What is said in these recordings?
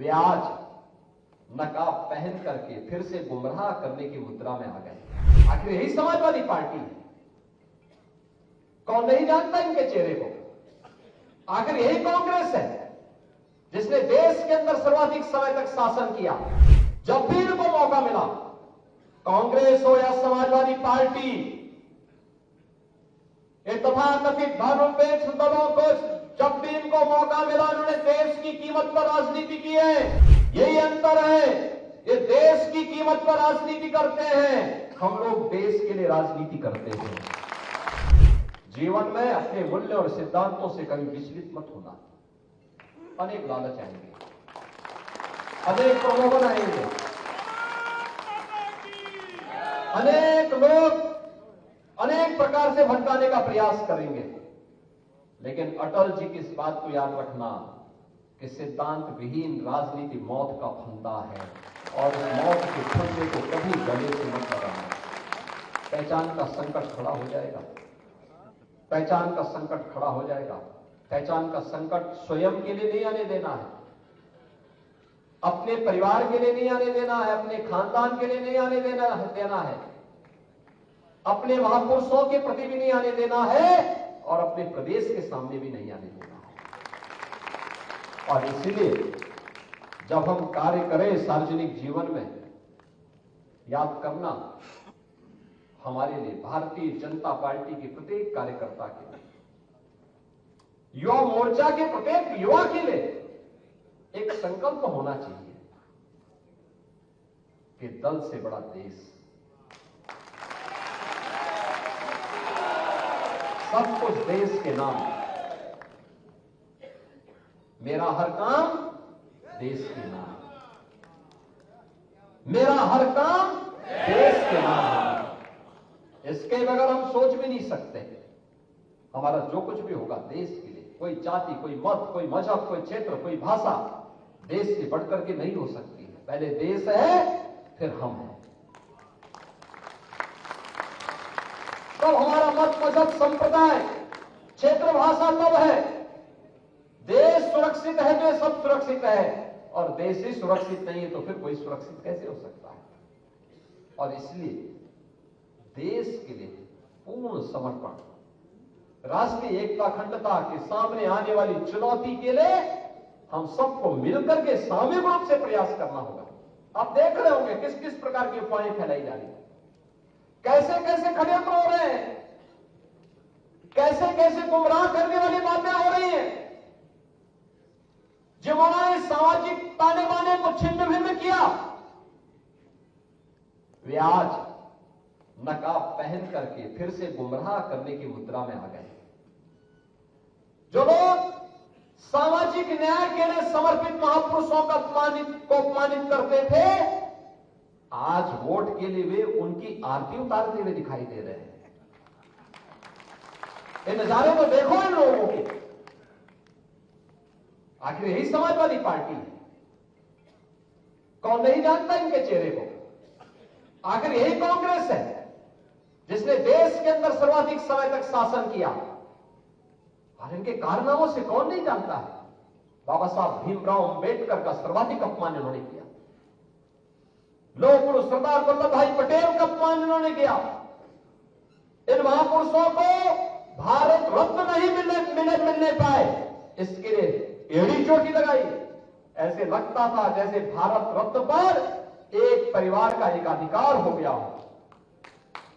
वे आज नकाब पहन करके फिर से गुमराह करने की मुद्रा में आ गए। आखिर यही समाजवादी पार्टी है। कौन नहीं जानता इनके चेहरे को? आखिर यही कांग्रेस है जिसने देश के अंदर सर्वाधिक समय तक शासन किया। जब भी इनको मौका मिला, कांग्रेस हो या समाजवादी पार्टी, ये तथाकथित धर्मनिरपेक्ष दलों को जब भी इनको मौका मिला, इन्होंने देश की कीमत पर राजनीति की है। यही अंतर है, ये देश की कीमत पर राजनीति करते हैं, हम लोग देश के लिए राजनीति करते हैं। जीवन में अपने मूल्य और सिद्धांतों से कभी विचलित मत होना। अनेक लालच आएंगे, अनेक प्रलोभन आएंगे, अनेक लोग अनेक प्रकार से भटकाने का प्रयास करेंगे, लेकिन अटल जी की इस बात को याद रखना कि सिद्धांत विहीन राजनीति मौत का फंदा है, और इस मौत के फंदे को कभी गले से मत लगाना। पहचान का संकट खड़ा हो जाएगा, पहचान का संकट खड़ा हो जाएगा। पहचान का संकट स्वयं के लिए नहीं आने देना है, अपने परिवार के लिए नहीं आने देना है, अपने खानदान के लिए नहीं आने देना है, अपने महापुरुषों के प्रति भी नहीं आने देना है, और अपने प्रदेश के सामने भी नहीं आने देना है। और इसलिए जब हम कार्य करें सार्वजनिक जीवन में, याद करना हमारे लिए, भारतीय जनता पार्टी के प्रत्येक कार्यकर्ता के लिए, युवा मोर्चा के प्रत्येक युवा के लिए एक संकल्प होना चाहिए कि दल से बड़ा देश। सब कुछ देश के नाम, मेरा हर काम देश के नाम, मेरा हर काम देश के नाम। इसके बगैर हम सोच भी नहीं सकते। हमारा जो कुछ भी होगा देश के लिए, कोई जाति, कोई मत, कोई मजहब, कोई क्षेत्र, कोई भाषा देश से बढ़कर के नहीं हो सकती है। पहले देश है, फिर हम हैं। तब हमारा मत, मजहब, संप्रदाय, क्षेत्र, भाषा तब है। देश सुरक्षित है तो सब सुरक्षित है, और देश ही सुरक्षित नहीं है तो फिर कोई सुरक्षित कैसे हो सकता है? और इसलिए देश के लिए पूर्ण समर्पण, राष्ट्रीय एकता अखंडता के सामने आने वाली चुनौती के लिए हम सबको मिलकर के सामूहिक रूप से प्रयास करना होगा। आप देख रहे होंगे किस किस प्रकार की अफवाहें फैलाई जा रही है, कैसे कैसे षड्यंत्र हो रहे हैं, कैसे कैसे गुमराह करने वाली बातें हो रही हैं। जिन्होंने सामाजिक ताने बाने को छिन्न भिन्न किया, वे आज नकाब पहन करके फिर से गुमराह करने की मुद्रा में आ गए। जो लोग सामाजिक न्याय के लिए समर्पित महापुरुषों को अपमानित करते थे, आज वोट के लिए वे उनकी आरती उतारते हुए दिखाई दे रहे हैं। ये नजारे तो देखो इन लोगों के। आखिर यही समाजवादी पार्टी है। कौन नहीं जानता इनके चेहरे को? आखिर यही कांग्रेस है जिसने देश के अंदर सर्वाधिक समय तक शासन किया, और इनके कारनामों से कौन नहीं जानता है? बाबा साहब भीमराव अंबेडकर का सर्वाधिक अपमान इन्होंने किया, लौह पुरुष सरदार वल्लभ भाई पटेल का अपमान इन्होंने किया। इन महापुरुषों को भारत रत्न नहीं मिलने पाए, इसके लिए एड़ी चोटी लगाई। ऐसे लगता था जैसे भारत रत्न पर एक परिवार का एक अधिकार हो गया हो,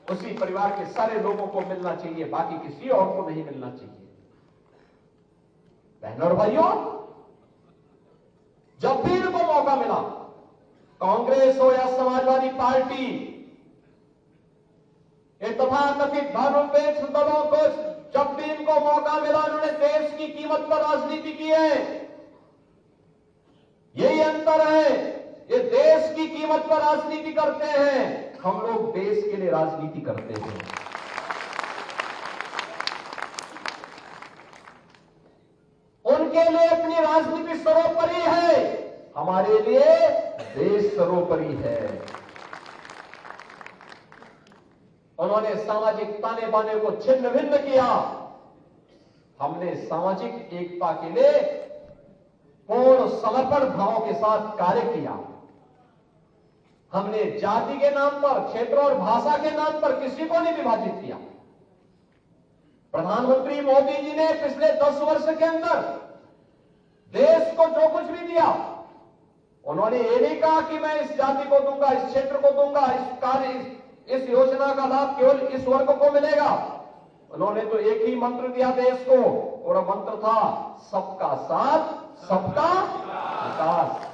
उसी परिवार के सारे लोगों को मिलना चाहिए, बाकी किसी और को नहीं मिलना चाहिए। बहनों और भाइयों, जब भी इनको मौका मिला, कांग्रेस हो या समाजवादी पार्टी, ये तथाकथित धर्मनिरपेक्ष दलों को जब भी इनको मौका मिला, इन्होंने देश की कीमत पर राजनीति की है। यही अंतर है, ये देश की कीमत पर राजनीति करते हैं, हम लोग देश के लिए राजनीति करते हैं। उनके लिए अपनी राजनीति सर्वोपरि है, हमारे लिए देश सर्वोपरि है। उन्होंने सामाजिक ताने बाने को छिन्न भिन्न किया, हमने सामाजिक एकता के लिए पूर्ण समर्पण भाव के साथ कार्य किया। हमने जाति के नाम पर, क्षेत्र और भाषा के नाम पर किसी को नहीं विभाजित किया। प्रधानमंत्री मोदी जी ने पिछले 10 वर्ष के अंदर देश को जो कुछ भी दिया, उन्होंने ये नहीं कहा कि मैं इस जाति को दूंगा, इस क्षेत्र को दूंगा, इस योजना का लाभ केवल इस वर्ग को मिलेगा। उन्होंने तो एक ही मंत्र दिया देश को, और मंत्र था सबका साथ, सबका विकास।